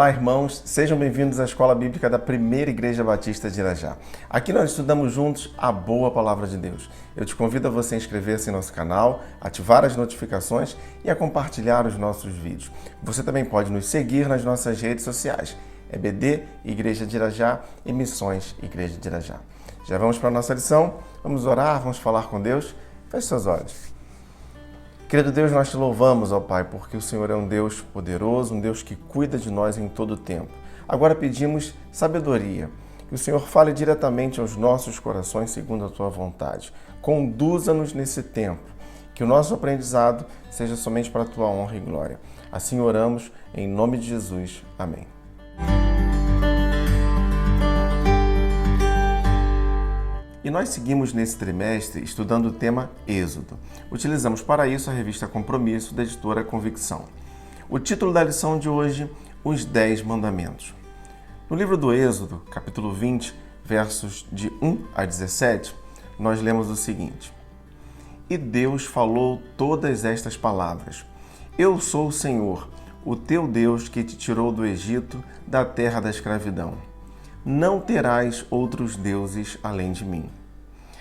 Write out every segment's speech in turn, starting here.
Olá, irmãos, sejam bem-vindos à Escola Bíblica da Primeira Igreja Batista de Irajá. Aqui nós estudamos juntos a boa palavra de Deus. Eu te convido a você inscrever-se em nosso canal, ativar as notificações e a compartilhar os nossos vídeos. Você também pode nos seguir nas nossas redes sociais, EBD, Igreja de Irajá e Missões Igreja de Irajá. Já vamos para a nossa lição, vamos orar, vamos falar com Deus. Feche seus olhos. Querido Deus, nós te louvamos, ó Pai, porque o Senhor é um Deus poderoso, um Deus que cuida de nós em todo o tempo. Agora pedimos sabedoria, que o Senhor fale diretamente aos nossos corações segundo a Tua vontade. Conduza-nos nesse tempo, que o nosso aprendizado seja somente para a Tua honra e glória. Assim oramos, em nome de Jesus. Amém. E nós seguimos nesse trimestre estudando o tema Êxodo. Utilizamos para isso a revista Compromisso, da editora Convicção. O título da lição de hoje, Os 10 Mandamentos. No livro do Êxodo, capítulo 20, versos de 1 a 17, nós lemos o seguinte: E Deus falou todas estas palavras: Eu sou o Senhor, o teu Deus que te tirou do Egito, da terra da escravidão. Não terás outros deuses além de mim.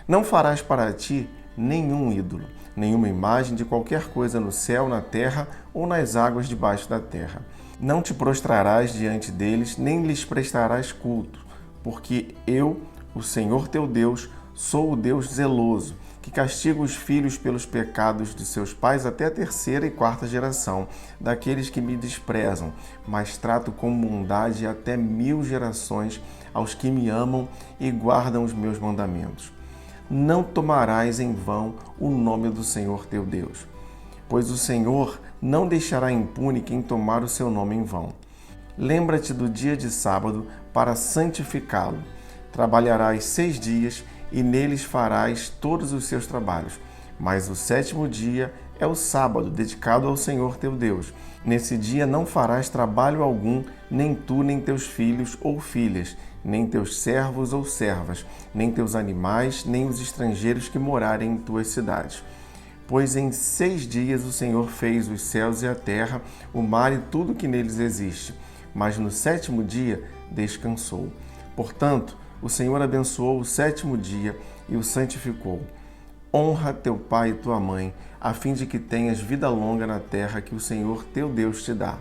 Não farás para ti nenhum ídolo, nenhuma imagem de qualquer coisa no céu, na terra ou nas águas debaixo da terra. Não te prostrarás diante deles, nem lhes prestarás culto, porque eu, o Senhor teu Deus, sou o Deus zeloso, que castiga os filhos pelos pecados de seus pais até a terceira e quarta geração, daqueles que me desprezam, mas trato com bondade até 1000 gerações aos que me amam e guardam os meus mandamentos. Não tomarás em vão o nome do Senhor teu Deus, pois o Senhor não deixará impune quem tomar o seu nome em vão. Lembra-te do dia de sábado para santificá-lo. Trabalharás 6 dias e neles farás todos os seus trabalhos. Mas o 7º dia é o sábado, dedicado ao Senhor teu Deus. Nesse dia não farás trabalho algum, nem tu, nem teus filhos ou filhas, nem teus servos ou servas, nem teus animais, nem os estrangeiros que morarem em tuas cidades. Pois em 6 dias o Senhor fez os céus e a terra, o mar e tudo que neles existe. Mas no 7º dia descansou. Portanto, o Senhor abençoou o 7º dia e o santificou. Honra teu pai e tua mãe, a fim de que tenhas vida longa na terra que o Senhor teu Deus te dá.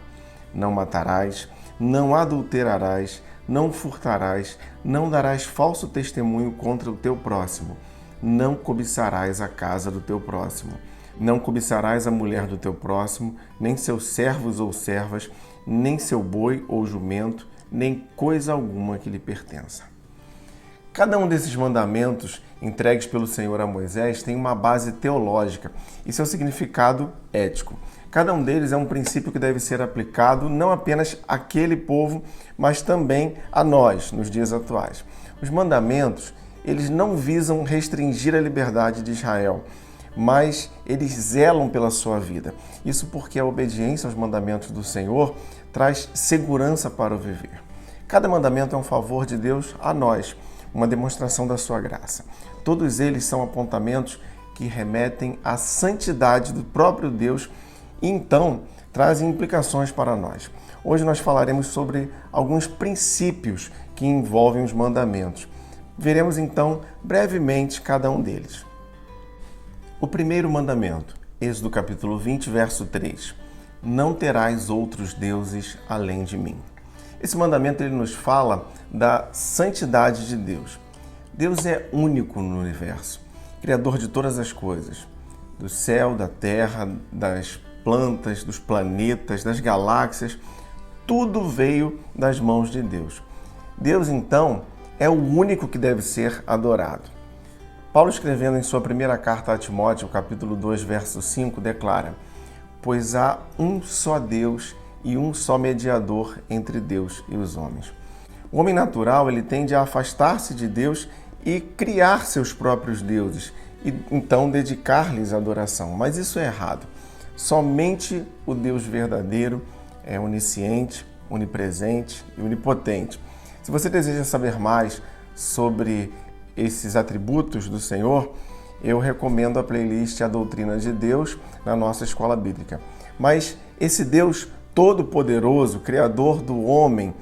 Não matarás, não adulterarás, não furtarás, não darás falso testemunho contra o teu próximo. Não cobiçarás a casa do teu próximo. Não cobiçarás a mulher do teu próximo, nem seus servos ou servas, nem seu boi ou jumento, nem coisa alguma que lhe pertença. Cada um desses mandamentos entregues pelo Senhor a Moisés tem uma base teológica e seu significado ético. Cada um deles é um princípio que deve ser aplicado não apenas àquele povo, mas também a nós, nos dias atuais. Os mandamentos, eles não visam restringir a liberdade de Israel, mas eles zelam pela sua vida. Isso porque a obediência aos mandamentos do Senhor traz segurança para o viver. Cada mandamento é um favor de Deus a nós, uma demonstração da sua graça. Todos eles são apontamentos que remetem à santidade do próprio Deus e então trazem implicações para nós. Hoje nós falaremos sobre alguns princípios que envolvem os mandamentos. Veremos então brevemente cada um deles. O primeiro mandamento, Êxodo capítulo 20, verso 3. Não terás outros deuses além de mim. Esse mandamento ele nos fala da santidade de Deus. Deus é único no universo, criador de todas as coisas, do céu, da terra, das plantas, dos planetas, das galáxias, tudo veio das mãos de Deus. Deus, então, é o único que deve ser adorado. Paulo, escrevendo em sua primeira carta a Timóteo, capítulo 2, verso 5, declara: Pois há um só Deus e um só mediador entre Deus e os homens. O homem natural ele tende a afastar-se de Deus e criar seus próprios deuses e então dedicar-lhes adoração. Mas isso é errado. Somente o Deus verdadeiro é onisciente, onipresente e onipotente. Se você deseja saber mais sobre esses atributos do Senhor, eu recomendo a playlist A Doutrina de Deus na nossa Escola Bíblica. Mas esse Deus Todo-Poderoso, Criador do homem,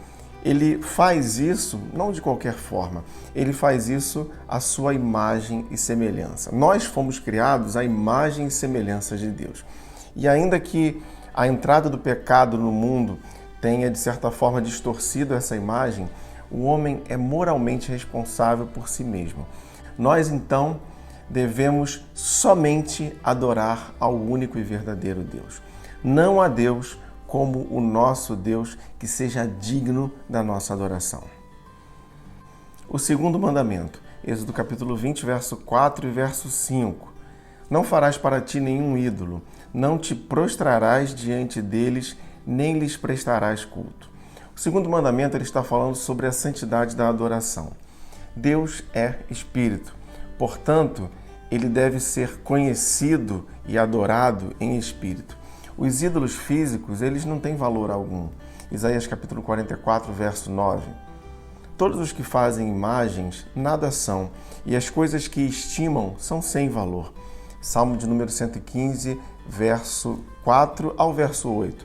ele faz isso não de qualquer forma, ele faz isso à sua imagem e semelhança. Nós fomos criados à imagem e semelhança de Deus. E ainda que a entrada do pecado no mundo tenha, de certa forma, distorcido essa imagem, o homem é moralmente responsável por si mesmo. Nós, então, devemos somente adorar ao único e verdadeiro Deus. Não a Deus como o nosso Deus que seja digno da nossa adoração. O segundo mandamento, Êxodo capítulo 20, verso 4 e verso 5. Não farás para ti nenhum ídolo, não te prostrarás diante deles, nem lhes prestarás culto. O segundo mandamento ele está falando sobre a santidade da adoração. Deus é Espírito, portanto, ele deve ser conhecido e adorado em Espírito. Os ídolos físicos, eles não têm valor algum. Isaías capítulo 44, verso 9. Todos os que fazem imagens nada são, e as coisas que estimam são sem valor. Salmo de número 115, verso 4 ao verso 8.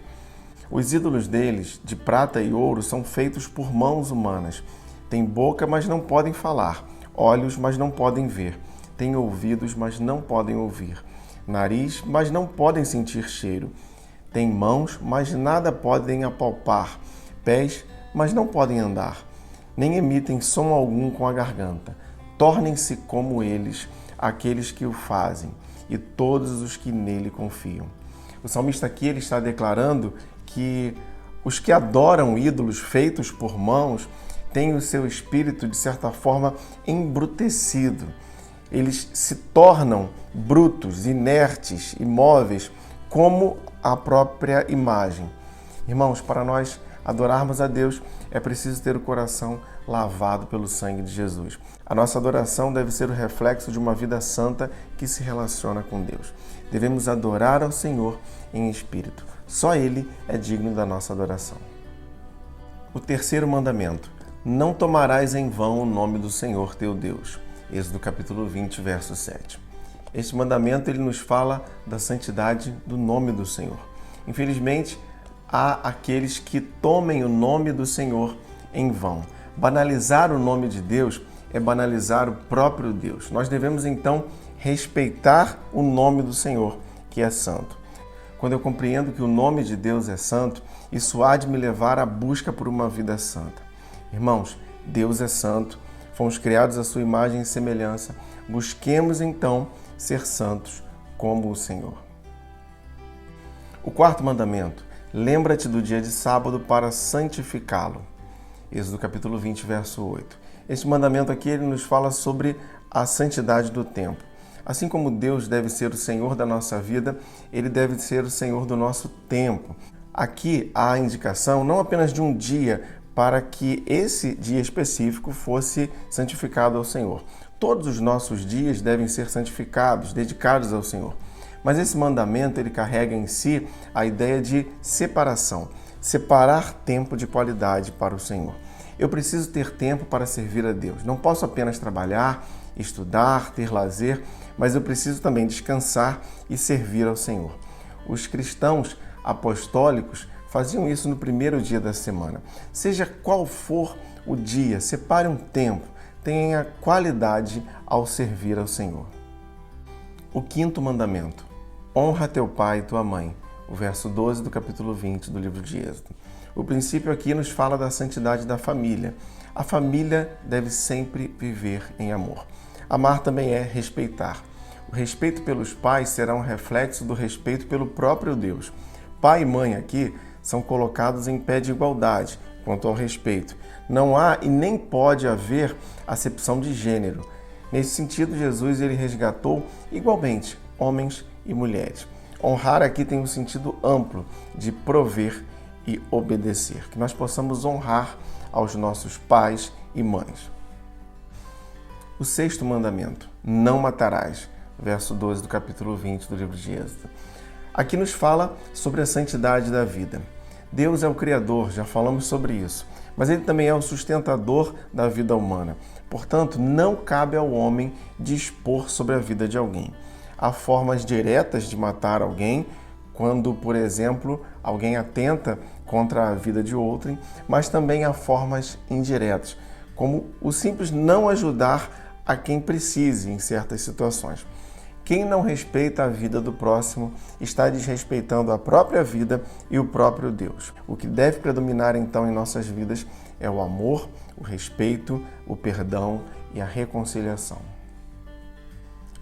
Os ídolos deles, de prata e ouro, são feitos por mãos humanas. Têm boca, mas não podem falar. Olhos, mas não podem ver. Têm ouvidos, mas não podem ouvir. Nariz, mas não podem sentir cheiro. Têm mãos, mas nada podem apalpar. Pés, mas não podem andar. Nem emitem som algum com a garganta. Tornem-se como eles, aqueles que o fazem, e todos os que nele confiam. O salmista aqui ele está declarando que os que adoram ídolos feitos por mãos têm o seu espírito, de certa forma, embrutecido. Eles se tornam brutos, inertes, imóveis, como a própria imagem. Irmãos, para nós adorarmos a Deus, é preciso ter o coração lavado pelo sangue de Jesus. A nossa adoração deve ser o reflexo de uma vida santa que se relaciona com Deus. Devemos adorar ao Senhor em espírito. Só Ele é digno da nossa adoração. O terceiro mandamento: não tomarás em vão o nome do Senhor teu Deus. Êxodo capítulo 20, verso 7. Este mandamento ele nos fala da santidade do nome do Senhor. Infelizmente, há aqueles que tomem o nome do Senhor em vão. Banalizar o nome de Deus é banalizar o próprio Deus. Nós devemos, então, respeitar o nome do Senhor, que é santo. Quando eu compreendo que o nome de Deus é santo, isso há de me levar à busca por uma vida santa. Irmãos, Deus é santo, fomos criados à sua imagem e semelhança. Busquemos, então, ser santos como o Senhor. O quarto mandamento: lembra-te do dia de sábado para santificá-lo. Êxodo capítulo 20, verso 8. Este mandamento aqui ele nos fala sobre a santidade do tempo. Assim como Deus deve ser o Senhor da nossa vida, Ele deve ser o Senhor do nosso tempo. Aqui há a indicação não apenas de um dia para que esse dia específico fosse santificado ao Senhor. Todos os nossos dias devem ser santificados, dedicados ao Senhor. Mas esse mandamento ele carrega em si a ideia de separação, separar tempo de qualidade para o Senhor. Eu preciso ter tempo para servir a Deus. Não posso apenas trabalhar, estudar, ter lazer, mas eu preciso também descansar e servir ao Senhor. Os cristãos apostólicos faziam isso no primeiro dia da semana. Seja qual for o dia, separe um tempo, tenha qualidade ao servir ao Senhor. O quinto mandamento: honra teu pai e tua mãe. O verso 12 do capítulo 20 do livro de Êxodo. O princípio aqui nos fala da santidade da família. A família deve sempre viver em amor. Amar também é respeitar. O respeito pelos pais será um reflexo do respeito pelo próprio Deus. Pai e mãe aqui são colocados em pé de igualdade quanto ao respeito. Não há e nem pode haver acepção de gênero. Nesse sentido, Jesus ele resgatou igualmente homens e mulheres. Honrar aqui tem um sentido amplo de prover e obedecer. Que nós possamos honrar aos nossos pais e mães. O sexto mandamento: não matarás. Verso 12 do capítulo 20 do livro de Êxodo. Aqui nos fala sobre a santidade da vida. Deus é o Criador, já falamos sobre isso, mas Ele também é o sustentador da vida humana. Portanto, não cabe ao homem dispor sobre a vida de alguém. Há formas diretas de matar alguém, quando, por exemplo, alguém atenta contra a vida de outrem, mas também há formas indiretas, como o simples não ajudar a quem precise em certas situações. Quem não respeita a vida do próximo está desrespeitando a própria vida e o próprio Deus. O que deve predominar então em nossas vidas é o amor, o respeito, o perdão e a reconciliação.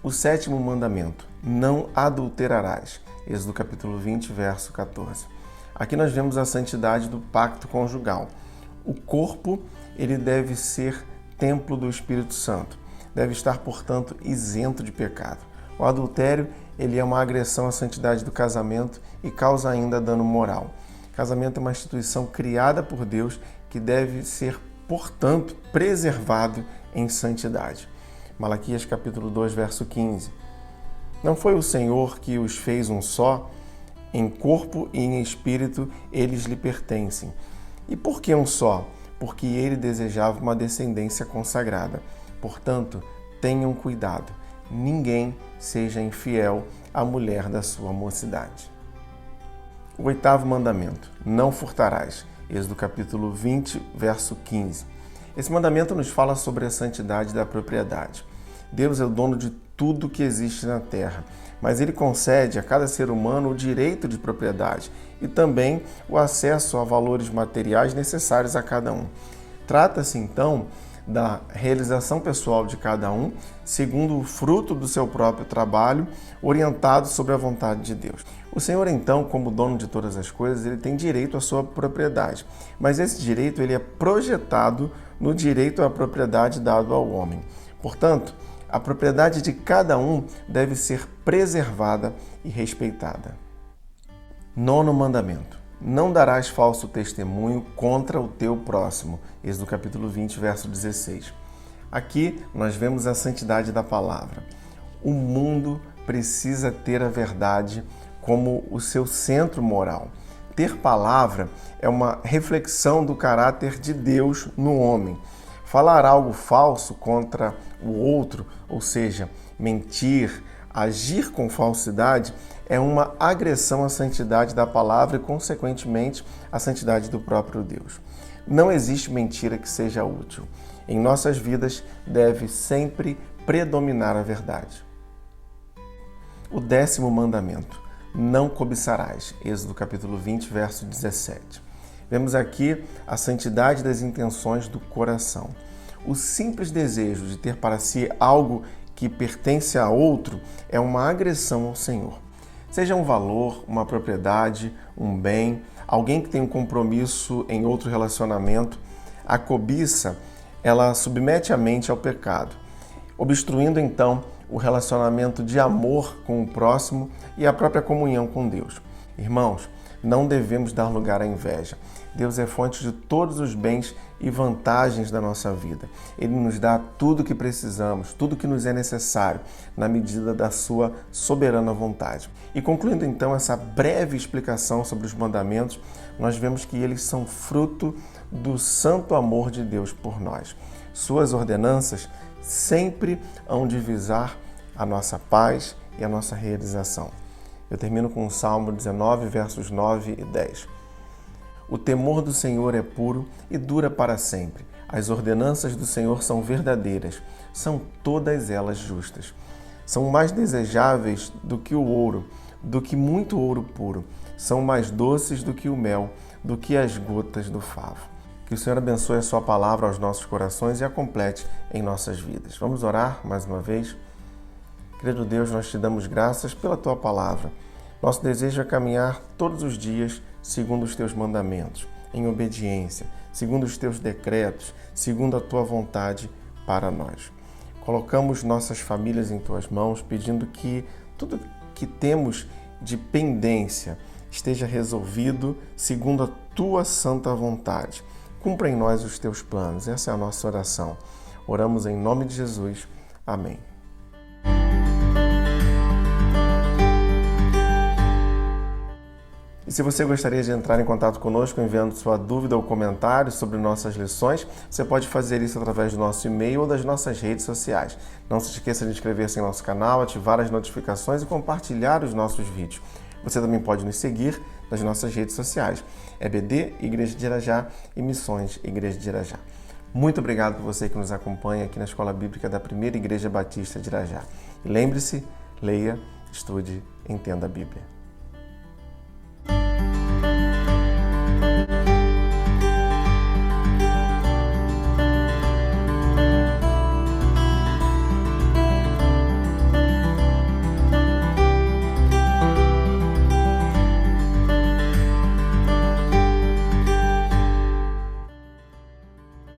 O 7º mandamento: não adulterarás. Êxodo capítulo 20, verso 14. Aqui nós vemos a santidade do pacto conjugal. O corpo, ele deve ser templo do Espírito Santo. Deve estar, portanto, isento de pecado. O adultério, ele é uma agressão à santidade do casamento e causa ainda dano moral. O casamento é uma instituição criada por Deus que deve ser, portanto, preservado em santidade. Malaquias capítulo 2, verso 15. Não foi o Senhor que os fez um só? Em corpo e em espírito eles lhe pertencem. E por que um só? Porque ele desejava uma descendência consagrada. Portanto, tenham cuidado. Ninguém seja infiel à mulher da sua mocidade. O 8º mandamento: não furtarás. Êxodo capítulo 20, verso 15. Esse mandamento nos fala sobre a santidade da propriedade. Deus é o dono de tudo que existe na terra, mas Ele concede a cada ser humano o direito de propriedade e também o acesso a valores materiais necessários a cada um. Trata-se, então, da realização pessoal de cada um, segundo o fruto do seu próprio trabalho, orientado sobre a vontade de Deus. O Senhor, então, como dono de todas as coisas, ele tem direito à sua propriedade, mas esse direito ele é projetado no direito à propriedade dado ao homem. Portanto, a propriedade de cada um deve ser preservada e respeitada. 9º mandamento: não darás falso testemunho contra o teu próximo. Êxodo capítulo 20, verso 16. Aqui nós vemos a santidade da palavra. O mundo precisa ter a verdade como o seu centro moral. Ter palavra é uma reflexão do caráter de Deus no homem. Falar algo falso contra o outro, ou seja, mentir, agir com falsidade, é uma agressão à santidade da palavra e, consequentemente, à santidade do próprio Deus. Não existe mentira que seja útil. Em nossas vidas deve sempre predominar a verdade. O 10º mandamento: não cobiçarás. Êxodo capítulo 20, verso 17. Vemos aqui a santidade das intenções do coração. O simples desejo de ter para si algo que pertence a outro é uma agressão ao Senhor. Seja um valor, uma propriedade, um bem, alguém que tem um compromisso em outro relacionamento, a cobiça, ela submete a mente ao pecado, obstruindo então o relacionamento de amor com o próximo e a própria comunhão com Deus. Irmãos, não devemos dar lugar à inveja. Deus é fonte de todos os bens e vantagens da nossa vida. Ele nos dá tudo o que precisamos, tudo o que nos é necessário, na medida da sua soberana vontade. E concluindo então essa breve explicação sobre os mandamentos, nós vemos que eles são fruto do santo amor de Deus por nós. Suas ordenanças sempre hão de visar a nossa paz e a nossa realização. Eu termino com o Salmo 19, versos 9 e 10. O temor do Senhor é puro e dura para sempre. As ordenanças do Senhor são verdadeiras, são todas elas justas. São mais desejáveis do que o ouro, do que muito ouro puro. São mais doces do que o mel, do que as gotas do favo. Que o Senhor abençoe a sua palavra aos nossos corações e a complete em nossas vidas. Vamos orar mais uma vez? Querido Deus, nós te damos graças pela tua palavra. Nosso desejo é caminhar todos os dias segundo os teus mandamentos, em obediência, segundo os teus decretos, segundo a tua vontade para nós. Colocamos nossas famílias em tuas mãos, pedindo que tudo que temos de pendência esteja resolvido segundo a tua santa vontade. Cumpra em nós os teus planos. Essa é a nossa oração. Oramos em nome de Jesus. Amém. E se você gostaria de entrar em contato conosco enviando sua dúvida ou comentário sobre nossas lições, você pode fazer isso através do nosso e-mail ou das nossas redes sociais. Não se esqueça de inscrever-se em nosso canal, ativar as notificações e compartilhar os nossos vídeos. Você também pode nos seguir nas nossas redes sociais, EBD, Igreja de Irajá e Missões Igreja de Irajá. Muito obrigado por você que nos acompanha aqui na Escola Bíblica da Primeira Igreja Batista de Irajá. E lembre-se, leia, estude, entenda a Bíblia.